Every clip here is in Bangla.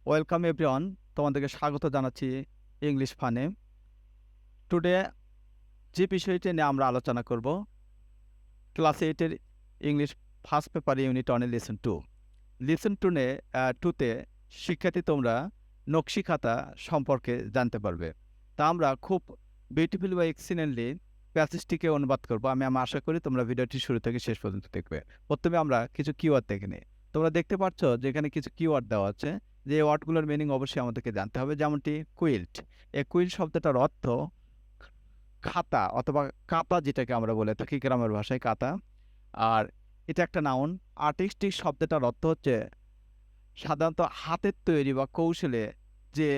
ওয়েলকাম এভরিওয়ান, তোমাদেরকে স্বাগত জানাচ্ছি ইংলিশ ফানে। টুডে যে বিষয়টি নিয়ে আমরা আলোচনা করব, ক্লাস 8-এর English first paper unit one lesson টুতে শিক্ষার্থী তোমরা নকশি খাতা সম্পর্কে জানতে পারবে। তা আমরা খুব বিউটিফুল বা এক্সিলেন্টলি প্যাসেজটিকে অনুবাদ করব। আমি আশা করি তোমরা ভিডিওটি শুরু থেকে শেষ পর্যন্ত দেখবে। প্রথমে আমরা কিছু কিওয়ার্ড দেখে নিই। তোমরা দেখতে পাচ্ছ যে এখানে কিছু কিওয়ার্ড দেওয়া আছে, যে ওয়ার্ডগুলোর মিনিং অবশ্যই আমাদেরকে জানতে হবে। যেমনটি কুইল্ট, এই কুইল্ট শব্দটার অর্থ খাতা অথবা কাতা, যেটাকে আমরা বলে থাকি গ্রামের ভাষায় কাতা। আর এটা একটা নাউন। আর্টিস্টিক শব্দটার অর্থ হচ্ছে সাধারণত হাতের তৈরি বা কৌশলে যে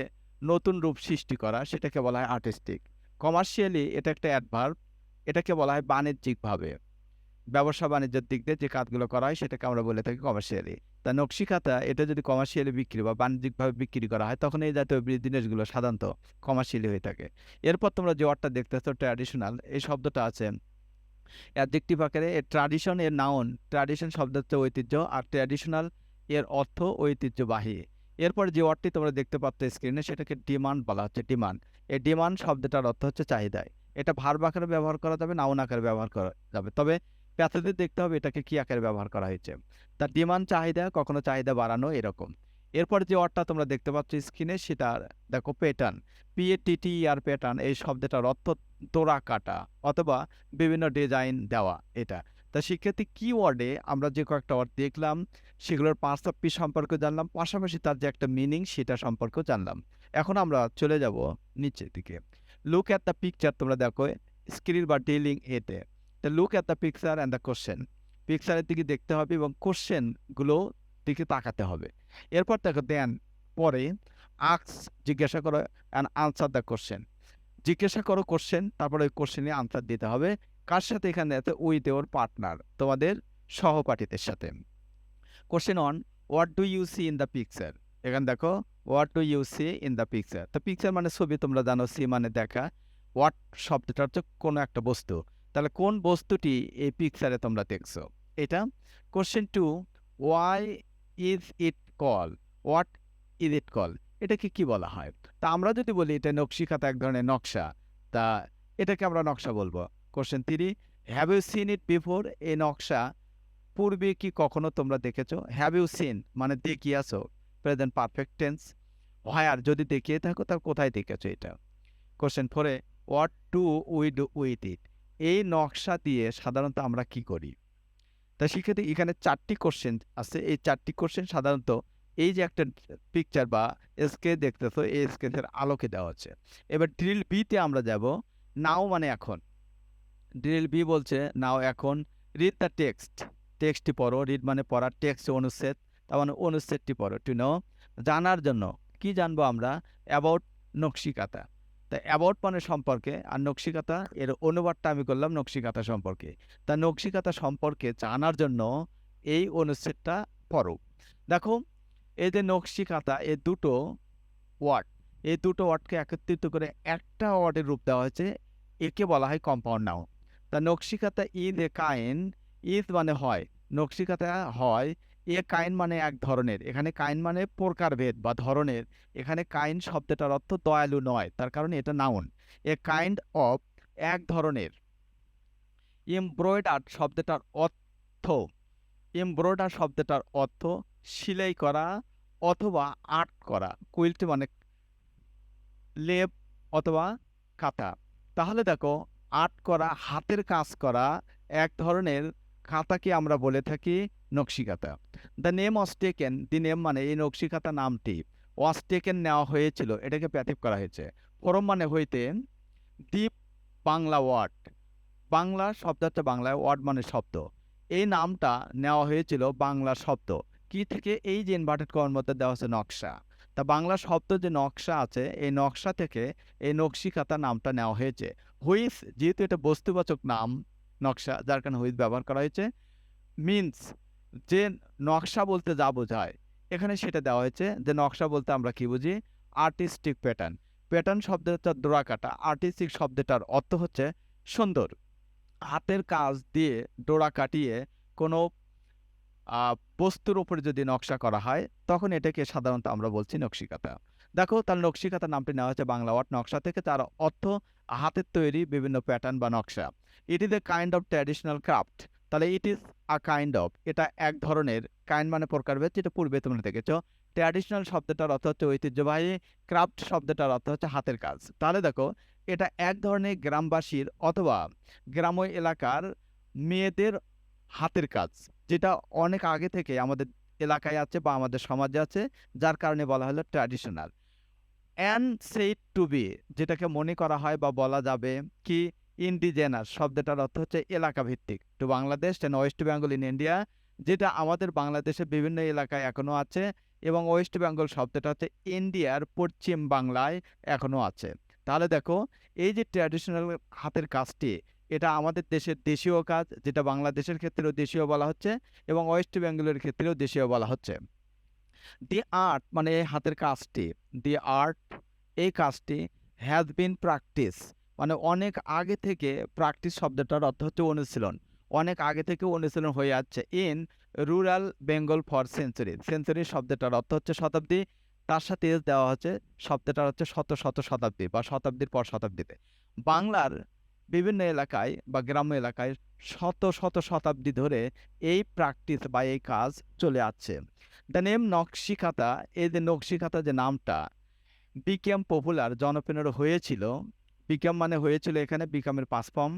নতুন রূপ সৃষ্টি করা, সেটাকে বলা হয় আর্টিস্টিক। কমার্শিয়ালি এটা একটা অ্যাডভার্ব, এটাকে বলা হয় বাণিজ্যিকভাবে, ব্যবসা বাণিজ্যের দিক দিয়ে যে কাজগুলো করা হয় সেটাকে আমরা বলে থাকি কমার্শিয়ালি। তা নকশি খাতা এটা যদি কমার্শিয়ালি বিক্রি বা বাণিজ্যিকভাবে বিক্রি করা হয়, তখন এই জাতীয় জিনিসগুলো সাধারণত কমার্শিয়ালি হয়ে থাকে। এরপর তোমরা যে ওয়ার্ডটা দেখতেছো ট্র্যাডিশনাল, এই শব্দটা আছে অ্যাডজেক্টিভ আকারে। এর ট্র্যাডিশন এর নাউন, ট্র্যাডিশন শব্দ হচ্ছে ঐতিহ্য, আর ট্র্যাডিশনাল এর অর্থ ঐতিহ্যবাহী। এরপর যে ওয়ার্ডটি তোমরা দেখতে পাচ্ছ স্ক্রিনে, সেটাকে ডিমান্ড বলা হচ্ছে। ডিমান্ড, এই ডিমান্ড শব্দটার অর্থ হচ্ছে চাহিদায়। এটা ভার্ব আকারে ব্যবহার করা যাবে, নাউন আকারে ব্যবহার করা যাবে, তবে প্যাসেজে দেখতে হবে এটাকে কি আকারে ব্যবহার করা হয়েছে। তার ডিমান্ড চাহিদা, কখনো চাহিদা বাড়ানো, এরকম। এরপর যে ওয়ার্ডটা তোমরা দেখতে পাচ্ছ স্ক্রিনে, সেটা দেখো প্যাটার্ন, PATTER প্যাটার্ন। এই শব্দটার অর্থ তোড়া কাটা অথবা বিভিন্ন ডিজাইন দেওয়া, এটা। তা শিক্ষার্থী কিওয়ার্ডে আমরা যে কয়েকটা ওয়ার্ড দেখলাম, সেগুলোর পার্টস অফ স্পিচ সম্পর্কে জানলাম, পাশাপাশি তার যে একটা মিনিং সেটা সম্পর্কেও জানলাম। এখন আমরা চলে যাব নিচের দিকে। লুক অ্যাট দ্য পিকচার, তোমরা দেখো স্ক্রিন বা ডিলিং এতে। তা look at the picture and the question, পিকচারের দিকে দেখতে হবে এবং কোশ্চেনগুলো দিকে তাকাতে হবে। এরপর দেখো দেন, পরে আক্স, জিজ্ঞাসা করো, অ্যান্ড আনসার দ্য কোশ্চেন। জিজ্ঞাসা করো কোশ্চেন, তারপরে ওই কোশ্চেনে আনসার দিতে হবে। কার সাথে? এখানে আছে উইথ ইওর পার্টনার, তোমাদের সহপাঠীদের সাথে। Question one, what do you see in the picture. এখানে দেখো what do you see in the picture. তো পিকচার মানে ছবি, তোমরা জানো, সি মানে দেখা, হোয়াট শব্দটা হচ্ছে কোনো একটা বস্তু। তাহলে কোন বস্তুটি এই পিকচারে তোমরা দেখছো, এটা। Question two, why is it call, what is it call, এটাকে কি বলা হয়? তা আমরা যদি বলি এটা নকশি খাতা, এক ধরনের নকশা, তা এটাকে আমরা নকশা বলবো। Question three, have you seen it before, এই নকশা পূর্বে কি কখনো তোমরা দেখেছো? হ্যাভ ইউ সিন মানে দেখিয়াছো, প্রেজেন্ট পারফেক্ট টেন্স। হোয়ার, যদি দেখিয়ে থাকো তার কোথায় দেখেছো, এটা। কোশ্চেন ফোরে, what do we do with it, এই নকশা দিয়ে সাধারণত আমরা কি করি? তা শিক্ষার্থী এখানে 4টি কোশ্চেন আছে। এই 4টি কোশ্চেন সাধারণত এই যে একটা পিকচার বা স্কেচ দেখতেছো, এই স্কেচের আলোকে দেওয়া হচ্ছে। এবার ড্রিল বিতে আমরা যাব। নাও মানে এখন, ড্রিল বি বলছে নাও এখন। রিড দ্য টেক্সট, টেক্সটটি পড়ো। রিড মানে পড়া, টেক্সট অনুচ্ছেদ, তার মানে অনুচ্ছেদটি পড়ো। টু নো, জানার জন্য। কি জানবো আমরা? অ্যাবাউট নকশি কাতা। তা অ্যাবাউট মানে সম্পর্কে, আর নকশি কাতা এর অনুবাদটা আমি করলাম নকশি কাতা সম্পর্কে। তা নকশি কাতা সম্পর্কে জানার জন্য এই অনুচ্ছেদটা পড়ো। দেখো এই যে নকশি কাতা, এই দুটো ওয়ার্ড, এই দুটো ওয়ার্ডকে একত্রিত করে একটা ওয়ার্ডের রূপ দেওয়া হয়েছে, একে বলা হয় কম্পাউন্ড নাউন। তা নকশিকাতা ইজ এ কাইন্ড, ইজ মানে হয়, নকশিকাতা হয়, এ কাইন্ড মানে এক ধরনের। এখানে কাইন্ড মানে প্রকারভেদ বা ধরনের। এখানে কাইন্ড শব্দটার অর্থ দয়ালু নয়, তার কারণে এটা নাউন। এ কাইন্ড অফ, এক ধরনের। এমব্রয়ডার শব্দটার অর্থ, এমব্রয়ডার শব্দটার অর্থ সেলাই করা অথবা আর্ট করা। কুইল্ট মানে লেপ অথবা কাঁথা। তাহলে দেখো আর্ট করা, হাতের কাজ করা এক ধরনের খাতাকে আমরা বলে থাকি নকশি কাঁথা। The name was taken, the name মানে এই নকশি কাঁথা নামটি, ওয়াজ টেকেন নেওয়া হয়েছিল, এটাকে প্যাথিভ করা হয়েছে। ফরম মানে হইতে, দ্বীপ বাংলা ওয়ার্ড, বাংলা শব্দ হচ্ছে বাংলায়, ওয়ার্ড মানে শব্দ। এই নামটা নেওয়া হয়েছিল বাংলা শব্দ কি থেকে? এই যে ইনভার্টেড কমার মধ্যে দেওয়া হচ্ছে নকশা। তা বাংলা শব্দ যে নকশা আছে, এই নকশা থেকে এই নকশি খাতা নামটা নেওয়া হয়েছে। হুইচ, যেহেতু এটা বস্তুবাচক নাম নকশা, যার কারণে হুইচ ব্যবহার করা হয়েছে। মিনস, যে নকশা বলতে যা বোঝায় এখানে সেটা দেওয়া হয়েছে। যে নকশা বলতে আমরা কি বুঝি? Artistic pattern. প্যাটার্ন শব্দটা ডোরা কাটা, আর্টিস্টিক শব্দটার অর্থ হচ্ছে সুন্দর। হাতের কাজ দিয়ে ডোরা কাটিয়ে কোনো বস্তুর উপরে যদি নকশা করা হয় তখন এটাকে সাধারণত আমরা বলছি নকশি কাঁথা। দেখো তাহলে নকশি কাঁথা নামটি নেওয়া হয়েছে বাংলা ওয়ার্ড নকশা থেকে, তার অর্থ হাতের তৈরি বিভিন্ন প্যাটার্ন বা নকশা। It is a kind of traditional craft. তাহলে it is a kind of, এটা এক ধরনের, কাইন্ড মানে প্রকারভেদ, যেটা পূর্বে তোমরা দেখেছো। ট্র্যাডিশনাল শব্দটার অর্থ হচ্ছে ঐতিহ্যবাহী, ক্রাফট শব্দটার অর্থ হচ্ছে হাতের কাজ। তাহলে দেখো এটা এক ধরনের গ্রামবাসীর অথবা গ্রাম্য এলাকার মেয়েদের হাতের কাজ, যেটা অনেক আগে থেকে আমাদের এলাকায় আছে বা আমাদের সমাজে আছে, যার কারণে বলা হলো traditional. And said to be, যেটাকে মনে করা হয় বা বলা যাবে কি ইন্ডিজেনাস শব্দটার অর্থ হচ্ছে এলাকা ভিত্তিক, to Bangladesh and West Bengal in India, যেটা আমাদের বাংলাদেশের বিভিন্ন এলাকায় এখনো আছে, এবং ওয়েস্ট বেঙ্গল শব্দটা হচ্ছে ইন্ডিয়ার পশ্চিম বাংলায় এখনো আছে। তাহলে দেখো এই যে ট্র্যাডিশনাল হাতের কাজটি, এটা আমাদের দেশের দেশীয় কাজ, যেটা বাংলাদেশের ক্ষেত্রেও দেশীয় বলা হচ্ছে এবং ওয়েস্ট বেঙ্গলের ক্ষেত্রেও দেশীয় বলা হচ্ছে। দি আর্ট মানে এই হাতের কাজটি, দি আর্ট এই কাজটি হ্যাজ বিন প্র্যাকটিস, মানে অনেক আগে থেকে, প্র্যাকটিস শব্দটার অর্থ হচ্ছে অনুশীলন, অনেক আগে থেকে অনুশীলন হয়ে যাচ্ছে in rural Bengal for century. Century শব্দটার অর্থ হচ্ছে শতাব্দী, তার সাথে এস দেওয়া হচ্ছে, শব্দটার হচ্ছে শত শত শতাব্দী বা শতাব্দীর পর শতাব্দীতে। বাংলার বিভিন্ন এলাকায় বা গ্রাম্য এলাকায় শত শত শতাব্দী ধরে এই প্র্যাকটিস বা এই কাজ চলে আসছে। দ্য নেম নকশি কাঁথা, এই যে নকশি কাঁথা যে নামটা বিকেম পপুলার, জনপ্রিয় হয়েছিল। বিকেম মানে হয়েছিল, এখানে বিকামের পাস্ট ফর্ম,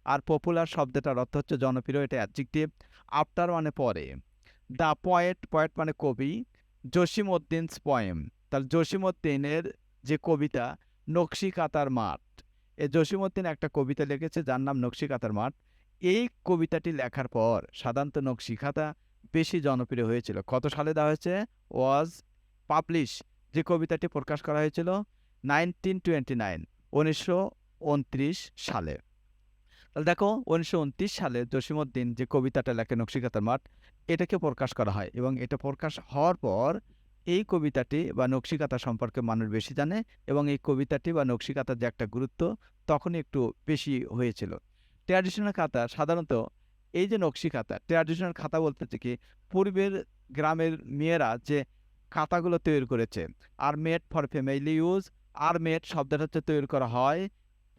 আর পপুলার শব্দটার অর্থ হচ্ছে জনপ্রিয়, এটা অ্যাডজেক্টিভ। আফটার মানে পরে। দ্য পয়েট, পয়েট মানে কবি, জসিম উদ্দিনস পোয়েম, তাহলে জসিম উদ্দিনের যে কবিতা নকশি কাঁথার মাঠ, এই জসিম উদ্দিন একটা কবিতা লিখেছে যার নাম নকশি কাঁথার মাঠ। এই কবিতাটি লেখার পর সাধারণত নকশি কাঁথা বেশি জনপ্রিয় হয়েছিল। কত সালে দেওয়া হয়েছে? ওয়াজ পাবলিশ, যে কবিতাটি প্রকাশ করা হয়েছিল 1929, 1929 সালে। তাহলে দেখো 1929 সালে জসিমউদ্দিন যে কবিতাটা লেখে নকশি কাঁথার মাঠ, এটাকে প্রকাশ করা হয়, এবং এটা প্রকাশ হওয়ার পর এই কবিতাটি বা নকশি কাঁথা সম্পর্কে মানুষ বেশি জানে, এবং এই কবিতাটি বা নকশি কাঁথার যে একটা গুরুত্ব তখনই একটু বেশি হয়েছিল। ট্র্যাডিশনাল কাঁথা সাধারণত, এই যে নকশি কাঁথা, ট্র্যাডিশনাল কাঁথা বলতে হচ্ছে কি পূর্বের গ্রামের মেয়েরা যে কাঁথাগুলো তৈরি করেছে, আর মেড ফর ফ্যামিলি ইউজ, আর মেড শব্দটা হচ্ছে তৈরি করা হয়,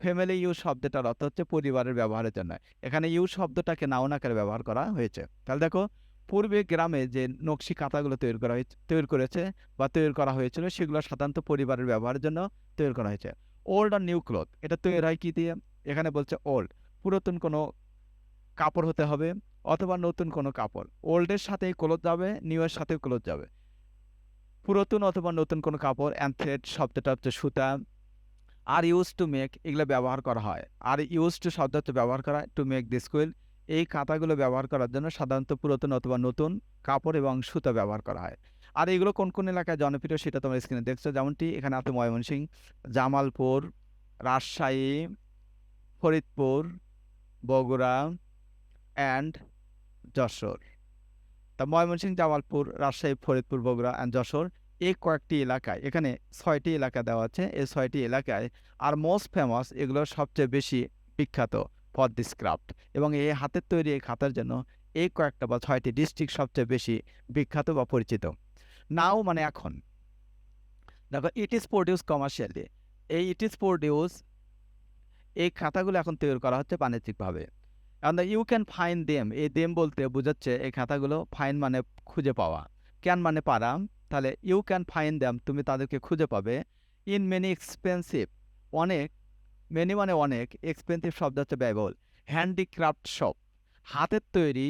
ফ্যামিলি ইউজ শব্দটার অর্থ হচ্ছে পরিবারের ব্যবহারের জন্য। এখানে ইউজ শব্দটাকে নাউন আকারে ব্যবহার করা হয়েছে। তাহলে দেখো পূর্বে গ্রামে যে নকশি কাঁথাগুলো তৈরি করেছে বা তৈরি করা হয়েছিল, সেগুলো সাধারণত পরিবারের ব্যবহারের জন্য তৈরি করা হয়েছে। ওল্ড আর নিউ ক্লথ, এটা তৈরি হয় কি দিয়ে? এখানে বলছে ওল্ড, পুরাতন কোনো কাপড় হতে হবে, অথবা নতুন কোনো কাপড়। ওল্ডের সাথে ক্লথ যাবে, নিউ এর সাথে ক্লথ যাবে। পুরাতন অথবা নতুন কোনো কাপড়, অ্যান্ড থ্রেড শব্দটা হচ্ছে সুতা, আর ইউজ টু মেক এগুলো ব্যবহার করা হয়। আর ইউজ টু শব্দ হচ্ছে ব্যবহার করা, টু মেক দিস কুইল, এই কাঁথাগুলো ব্যবহার করার জন্য সাধারণত পুরাতন অথবা নতুন কাপড় এবং সুতা ব্যবহার করা হয়। আর এগুলো কোন কোন এলাকায় জনপ্রিয় সেটা তোমরা স্ক্রিনে দেখছো, যেমনটি এখানে আছে ময়মনসিংহ, জামালপুর, রাজশাহী, ফরিদপুর, বগুড়া অ্যান্ড যশোর। তা ময়মনসিংহ, জামালপুর, রাজশাহী, ফরিদপুর, বগুড়া অ্যান্ড যশোর, এই কয়েকটি এলাকায়, এখানে 6টি এলাকা দেওয়া আছে, এই 6টি এলাকায় আর মোস্ট ফেমাস, এগুলো সবচেয়ে বেশি বিখ্যাত ফর দিস ক্রাফট, এবং এই হাতের তৈরি এই খাতার জন্য এই কয়েকটা বা 6টি ডিস্ট্রিক্ট সবচেয়ে বেশি বিখ্যাত বা পরিচিত। নাও মানে এখন, দেখো ইট ইজ প্রডিউস কমার্শিয়ালি, এই ইট ইজ প্রডিউস এই খাতাগুলো এখন তৈরি করা হচ্ছে বাণিজ্যিকভাবে। and you can find them, এই দেম বলতে বোঝাচ্ছে এই খাতাগুলো, ফাইন মানে খুঁজে পাওয়া, ক্যান মানে পারা, তাহলে ইউ ক্যান ফাইন্ড দেম তুমি তাদেরকে খুঁজে পাবে, ইন মেনি এক্সপেন্সিভ, অনেক, মেনি মানে অনেক, এক্সপেন্সিভ শব্দ হচ্ছে ব্যয়বহুল, হ্যান্ডিক্রাফট শপ, হাতের তৈরি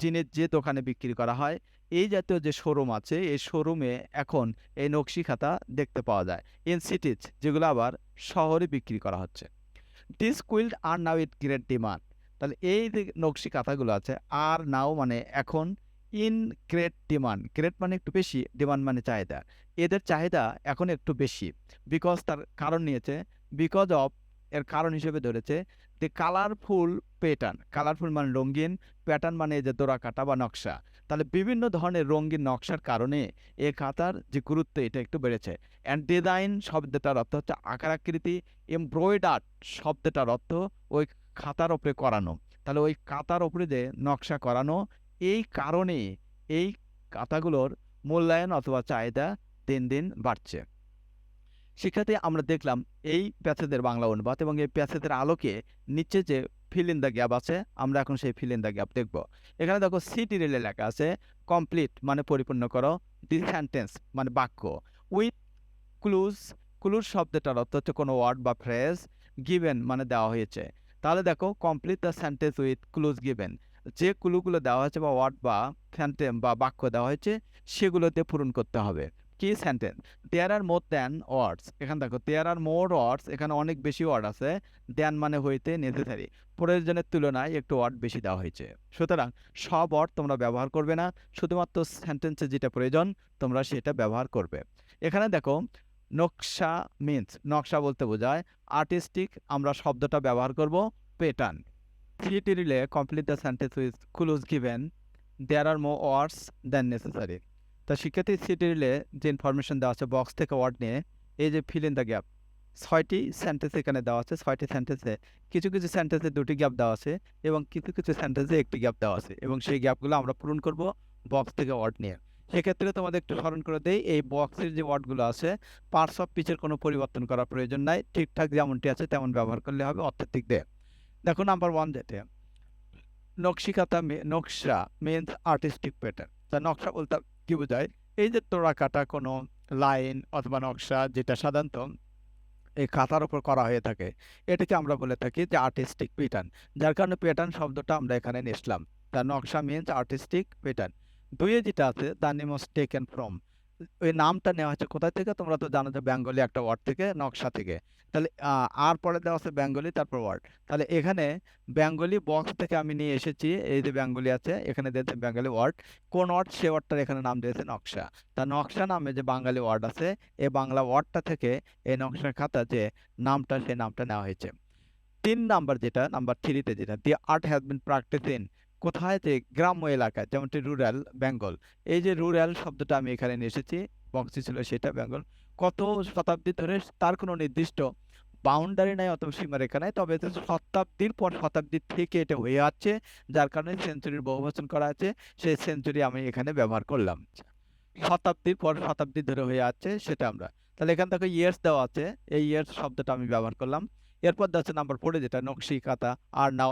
জিনিস যে দোকানে বিক্রি করা হয়, এই জাতীয় যে শোরুম আছে, এই শোরুমে এখন এই নকশি খাতা দেখতে পাওয়া যায়। ইন সিটিজ, যেগুলো আবার শহরে বিক্রি করা হচ্ছে। This quilt are now it great demand, তাহলে এই যে নকশি কাঁথাগুলো আছে, আর নাও মানে এখন, ইন গ্রেট ডিমান্ড, গ্রেট মানে একটু বেশি, ডিমান্ড মানে চাহিদা, এদের চাহিদা এখন একটু বেশি। বিকজ তার কারণ নিয়েছে, বিকজ অফ এর কারণ হিসেবে ধরেছে দি কালারফুল প্যাটার্ন, কালারফুল মানে রঙিন, প্যাটার্ন মানে এই যে দোরা কাটা বা নকশা, তাহলে বিভিন্ন ধরনের রঙিন নকশার কারণে এই খাতার যে গুরুত্ব এটা একটু বেড়েছে। অ্যান্ড ডিজাইন শব্দটার অর্থ হচ্ছে আকার আকৃতি, এমব্রয়ডার্ড শব্দটার অর্থ ওই খাতার ওপরে করানো, তাহলে ওই খাতার ওপরে যে নকশা করানো, এই কারণে এই কাঁথাগুলোর মূল্যায়ন অথবা চাহিদা দিন দিন বাড়ছে। শিক্ষার্থী, আমরা দেখলাম এই প্যাসেজের বাংলা অনুবাদ এবং এই প্যাসেজের আলোকে নিচে যে ফিল ইন দ্য গ্যাপ আছে, আমরা এখন সেই ফিল ইন দ্য গ্যাপ দেখব। এখানে দেখো সিটি রিলে লেখা আছে কমপ্লিট মানে পরিপূর্ণ করো, দি সেন্টেন্স মানে বাক্য, উইথ ক্লুজ। ক্লুজ শব্দটার অর্থ হচ্ছে কোনো ওয়ার্ড বা ফ্রেজ, গিভেন মানে দেওয়া হয়েছে। তাহলে দেখো complete the sentence with clues given, যে ক্লুগুলো দেওয়া হয়েছে বা ওয়ার্ড বা সেন্টেন্স বা বাক্য দেওয়া হয়েছে সেগুলোতে পূরণ করতে হবে। কি sentence? There are more than ওয়ার্ডস, এখানে দেখো দেয়ার আর মোর ওয়ার্ডস, এখানে অনেক বেশি ওয়ার্ড আছে। দ্যান মানে হইতে, নেসেসারি প্রয়োজনের তুলনায় একটু ওয়ার্ড বেশি দেওয়া হয়েছে। সুতরাং সব ওয়ার্ড তোমরা ব্যবহার করবে না, শুধুমাত্র সেন্টেন্সে যেটা প্রয়োজন তোমরা সেটা ব্যবহার করবে। এখানে দেখো নকশা মিন্স, নকশা বলতে বোঝায় আর্টিস্টিক, আমরা শব্দটা ব্যবহার করব প্যাটার্ন। সিটি রিলে complete the sentence with clues given, there are more words than necessary. তা শিক্ষার্থী, সিটি রিলে যে ইনফরমেশন দেওয়া আছে বক্স থেকে ওয়ার্ড নিয়ে, এই যে ফিল ইন দ্য গ্যাপ, 6টি সেন্টেন্স এখানে দেওয়া আছে। 6টি সেন্টেন্সে কিছু কিছু সেন্টেন্সে 2টি গ্যাপ দেওয়া আছে এবং কিছু কিছু সেন্টেন্সে 1টি গ্যাপ দেওয়া আছে এবং সেই গ্যাপগুলো আমরা পূরণ করব বক্স থেকে ওয়ার্ড নিয়ে। সেক্ষেত্রে তোমাদের একটু স্মরণ করে দেই, এই বক্সের যে ওয়ার্ডগুলো আছে পার্টস অফ স্পিচের কোনো পরিবর্তন করার প্রয়োজন নাই, ঠিকঠাক যেমনটি আছে তেমন ব্যবহার করলে হবে অর্থের দিক দিয়ে। দেখো নাম্বার 1 যেটা নকশি কাতা, নকশা মিন্স আর্টিস্টিক প্যাটার্ন। তা নকশা বলতে কি বোঝায়? এই যে তোড়া কাটা কোনো লাইন অথবা নকশা যেটা সাধারণত এই খাতার উপর করা হয়ে থাকে, এটাকে আমরা বলে থাকি যে আর্টিস্টিক প্যাটার্ন। যার কারণে প্যাটার্ন শব্দটা আমরা এখানে নিলাম। তা নকশা মিন্স আর্টিস্টিক প্যাটার্ন। দুইয়ে যেটা আছে the name was taken from, ওই নামটা নেওয়া হচ্ছে কোথায় থেকে? তোমরা তো জানো যে বেঙ্গলি একটা ওয়ার্ড থেকে, নকশা থেকে। তাহলে আর পরে দেওয়া আছে বেঙ্গলি, তারপর ওয়ার্ড। তাহলে এখানে বেঙ্গলি বক্স থেকে আমি নিয়ে এসেছি, এই যে বেঙ্গলি আছে এখানে দিয়েছে বেঙ্গলি ওয়ার্ড, কোন ওয়ার্ড? সে ওয়ার্ডটার এখানে নাম দিয়েছে নকশা। তা নকশা নামে যে বাঙালি ওয়ার্ড আছে, এই বাংলা ওয়ার্ডটা থেকে এই নকশার খাতা যে নামটা, সেই নামটা নেওয়া হয়েছে। 3 নাম্বার যেটা, নাম্বার 3তে যেটা, দি art has been practice in, কোথায়? যে গ্রাম্য এলাকায়, যেমনটি রুরাল বেঙ্গল। এই যে রুরাল শব্দটা আমি এখানে নিয়ে এসেছি, বক্সে ছিল সেটা বেঙ্গল। কত শতাব্দী ধরে তার কোনো নির্দিষ্ট বাউন্ডারি নাই অথবা সীমারেখা নাই, তবে এটা শতাব্দীর পর শতাব্দী থেকে এটা হয়ে আছে, যার কারণে সেঞ্চুরির বহুবচন করা আছে, সেই সেঞ্চুরি আমি এখানে ব্যবহার করলাম। শতাব্দীর পর শতাব্দী ধরে হয়ে আছে সেটা আমরা, তাহলে এখান থেকে ইয়ার্স দেওয়া আছে, এই ইয়ার্স শব্দটা আমি ব্যবহার করলাম। এরপর দেওয়া আছে নাম্বার 4 যেটা নকশি কাতা আর নাও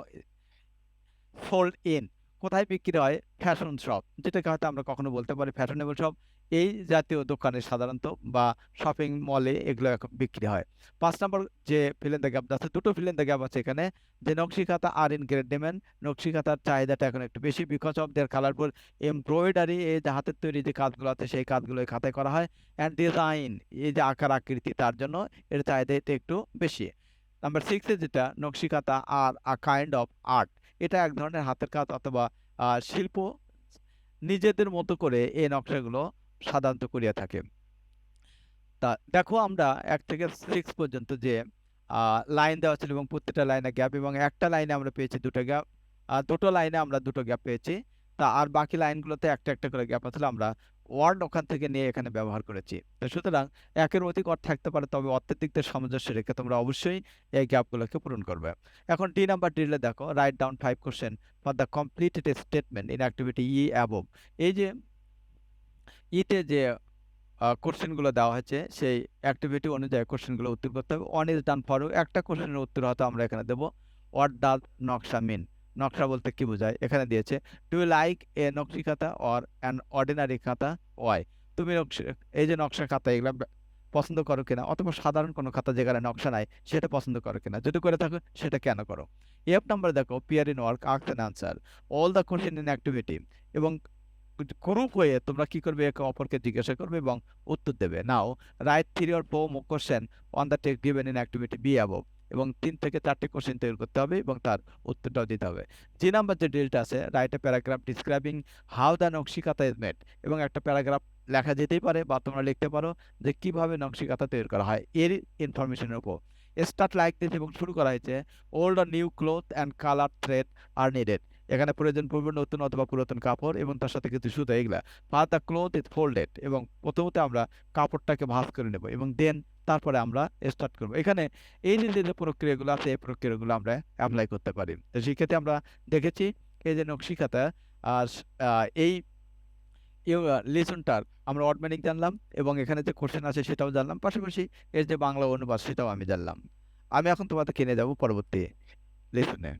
সোল্ড ইন, কোথায় বিক্রি হয়? ফ্যাশন শপ, যেটাকে হয়তো আমরা কখনো বলতে পারি ফ্যাশনেবল শপ। এই জাতীয় দোকানে সাধারণত বা শপিং মলে এগুলো এখন বিক্রি হয়। 5 নম্বর যে ফিল ইন দ্য গ্যাপ আছে, দুটো ফিল ইন দ্য গ্যাপ আছে এখানে, যে নকশি কাতা আর ইন গ্রেট ডিমান্ড, নকশি কাতার চাহিদাটা এখন একটু বেশি because of their colourful embroidery, এই যে হাতের তৈরি যে কাজগুলো আছে সেই কাজগুলো এই খাতায় করা হয়। অ্যান্ড ডিজাইন, এই যে আকার আকৃতি, তার জন্য এর চাহিদা একটু বেশি। নাম্বার 6 এ যেটা নকশি কাতা আর আ কাইন্ড অফ আর্ট, এটা এক ধরনের হাতের কাজ অথবা শিল্প, নিজেদের মতো করে এই নকশাগুলো সাধারণত করিয়া থাকে। তা দেখো আমরা 1 থেকে 6 পর্যন্ত যে লাইন দেওয়া ছিল এবং প্রত্যেকটা লাইনে গ্যাপ, এবং একটা লাইনে আমরা পেয়েছি 2টা গ্যাপ, দুটো লাইনে আমরা 2টো গ্যাপ পেয়েছি। তা আর বাকি লাইনগুলোতে একটা একটা করে গ্যাপ আছে, আমরা ওয়ার্ড ওখান থেকে নিয়ে এখানে ব্যবহার করেছি। তো সুতরাং একের অধিক অর্থ থাকতে পারে, তবে অর্থের দিক দিয়ে সামঞ্জস্য রেখে তোমরা অবশ্যই এই গ্যাপগুলোকে পূরণ করবে। এখন ডি নাম্বার ডিলে দেখো, write down 5 question for the completed statement in activity E above. এই যে ইতে যে কোশ্চেনগুলো দেওয়া হয়েছে সেই অ্যাক্টিভিটি অনুযায়ী কোশ্চেনগুলো উত্তর করতে হবে। ওয়ান ইজ ডান ফর, একটা কোশ্চেনের উত্তর হয়তো আমরা এখানে দেবো হোয়াট ডাজ নকশা মিন, নকশা বলতে কি বোঝায়? এখানে দিয়েছে ডু ইউ লাইক এ নকশি খাতা অর অ্যান অর্ডিনারি খাতা, ওয়াই? তুমি এই যে নকশা খাতা এগুলো পছন্দ করো কিনা, অথবা সাধারণ কোনো খাতা যেখানে নকশা নাই সেটা পছন্দ করো কিনা, যদি করে থাকো সেটা কেন করো? এফ নাম্বার দেখো, pair in work ask and answer all the question in activity, এবং গ্রুপ হয়ে তোমরা কি করবে? একে অপরকে জিজ্ঞাসা করবে এবং উত্তর দেবে। Now write 3 or 4 more question on the text given in activity B above, এবং 3 থেকে 4টে কোশ্চেন তৈরি করতে হবে এবং তার উত্তরটাও দিতে হবে। জি নাম্বার যে ডিলটা আছে, write a paragraph describing how the নকশি কাতা ইজ মেড, এবং একটা প্যারাগ্রাফ লেখা যেতেই পারে বা তোমরা লিখতে পারো যে কিভাবে নকশি কাতা তৈরি করা হয় এর ইনফরমেশনের উপর। স্টার্ট লাইক দিস, এবং শুরু করা হয়েছে ওল্ড আর new cloth and colour thread are needed, এখানে প্রয়োজন পড়বে নতুন অথবা পুরাতন কাপড় এবং তার সাথে কিছু সুতা, এগুলা। Fur the cloth is folded, এবং প্রথমত আমরা কাপড়টাকে ভাঁজ করে নেব এবং দেন তারপরে আমরা স্টার্ট করব। এখানে এই যে প্রক্রিয়াগুলো আছে এই প্রক্রিয়াগুলো আমরা অ্যাপ্লাই করতে পারি। তো সেক্ষেত্রে আমরা দেখেছি এই যে নকশি খাতা আর এই লিসনটার আমরা ওয়ার্ড মিনিং জানলাম এবং এখানে যে কোশ্চেন আছে সেটাও জানলাম, পাশাপাশি এর যে বাংলা অনুবাদ সেটাও আমি জানলাম। আমি এখন তোমাদেরকে নিয়ে যাব পরবর্তী লেসনে।